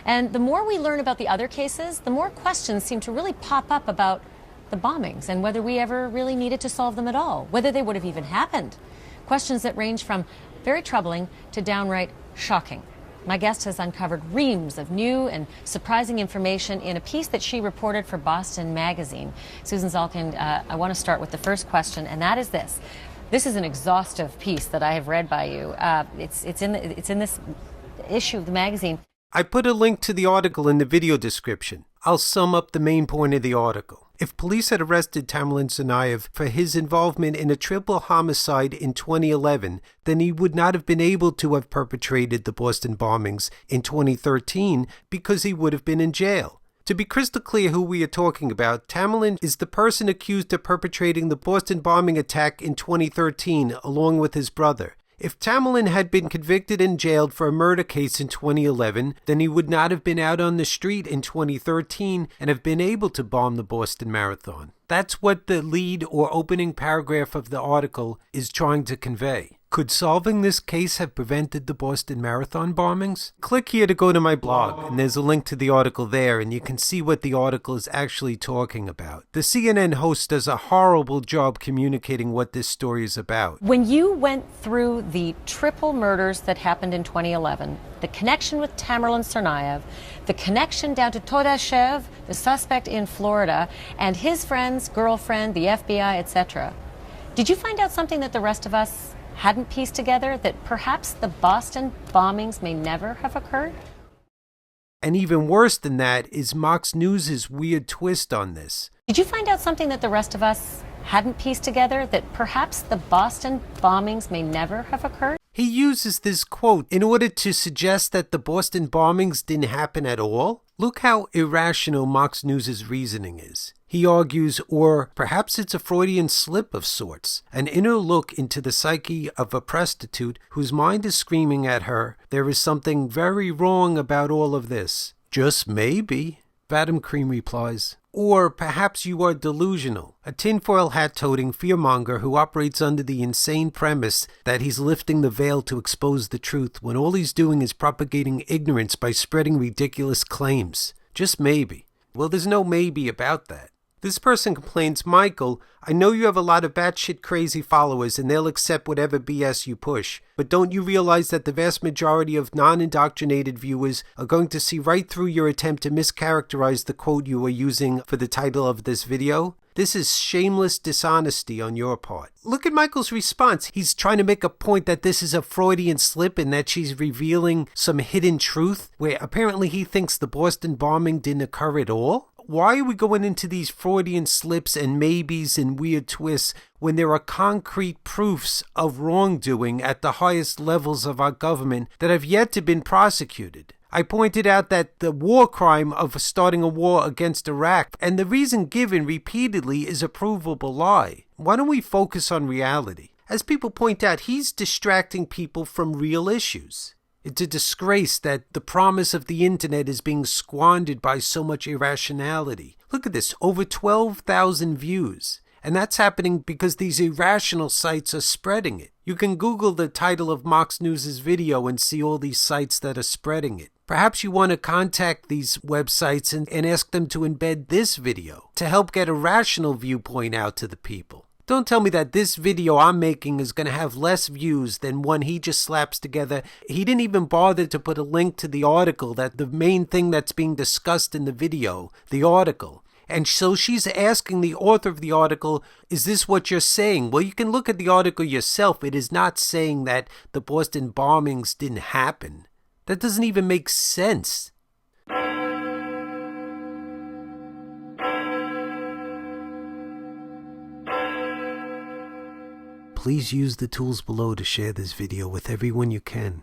And the more we learn about the other cases, the more questions seem to really pop up about the bombings and whether we ever really needed to solve them at all, whether they would have even happened. Questions that range from very troubling to downright shocking. My guest has uncovered reams of new and surprising information in a piece that she reported for Boston Magazine. Susan Zalkind, I want to start with the first question, and that is this. This is an exhaustive piece that I have read by you. It's in this issue of the magazine. I put a link to the article in the video description. I'll sum up the main point of the article. If police had arrested Tamerlan Tsarnaev for his involvement in a triple homicide in 2011, then he would not have been able to have perpetrated the Boston bombings in 2013 because he would have been in jail. To be crystal clear who we are talking about, Tamerlan is the person accused of perpetrating the Boston bombing attack in 2013 along with his brother. If Tamerlan had been convicted and jailed for a murder case in 2011, then he would not have been out on the street in 2013 and have been able to bomb the Boston Marathon. That's what the lead or opening paragraph of the article is trying to convey. Could solving this case have prevented the Boston Marathon bombings? Click here to go to my blog, and there's a link to the article there, and you can see what the article is actually talking about. The CNN host does a horrible job communicating what this story is about. When you went through the triple murders that happened in 2011, the connection with Tamerlan Tsarnaev, the connection down to Todashev, the suspect in Florida, and his friend's girlfriend, the FBI, etc., did you find out something that the rest of us hadn't pieced together, that perhaps the Boston bombings may never have occurred? And even worse than that is Fox News' weird twist on this. Did you find out something that the rest of us hadn't pieced together, that perhaps the Boston bombings may never have occurred? He uses this quote in order to suggest that the Boston bombings didn't happen at all. Look how irrational Fox News' reasoning is. He argues, or perhaps it's a Freudian slip of sorts, an inner look into the psyche of a prostitute whose mind is screaming at her, there is something very wrong about all of this. Just maybe, Vadim Cream replies. Or perhaps you are delusional, a tinfoil hat-toting fearmonger who operates under the insane premise that he's lifting the veil to expose the truth when all he's doing is propagating ignorance by spreading ridiculous claims. Just maybe. Well, there's no maybe about that. This person complains, Michael, I know you have a lot of batshit crazy followers and they'll accept whatever BS you push, but don't you realize that the vast majority of non-indoctrinated viewers are going to see right through your attempt to mischaracterize the quote you are using for the title of this video? This is shameless dishonesty on your part. Look at Michael's response. He's trying to make a point that this is a Freudian slip and that she's revealing some hidden truth where apparently he thinks the Boston bombing didn't occur at all. Why are we going into these Freudian slips and maybes and weird twists when there are concrete proofs of wrongdoing at the highest levels of our government that have yet to be prosecuted? I pointed out that the war crime of starting a war against Iraq and the reason given repeatedly is a provable lie. Why don't we focus on reality? As people point out, he's distracting people from real issues. It's a disgrace that the promise of the internet is being squandered by so much irrationality. Look at this, over 12,000 views. And that's happening because these irrational sites are spreading it. You can Google the title of Fox News' video and see all these sites that are spreading it. Perhaps you want to contact these websites and ask them to embed this video to help get a rational viewpoint out to the people. Don't tell me that this video I'm making is going to have less views than one he just slaps together. He didn't even bother to put a link to the article, that the main thing that's being discussed in the video, the article. And so she's asking the author of the article, is this what you're saying? Well, you can look at the article yourself. It is not saying that the Boston bombings didn't happen. That doesn't even make sense. Please use the tools below to share this video with everyone you can.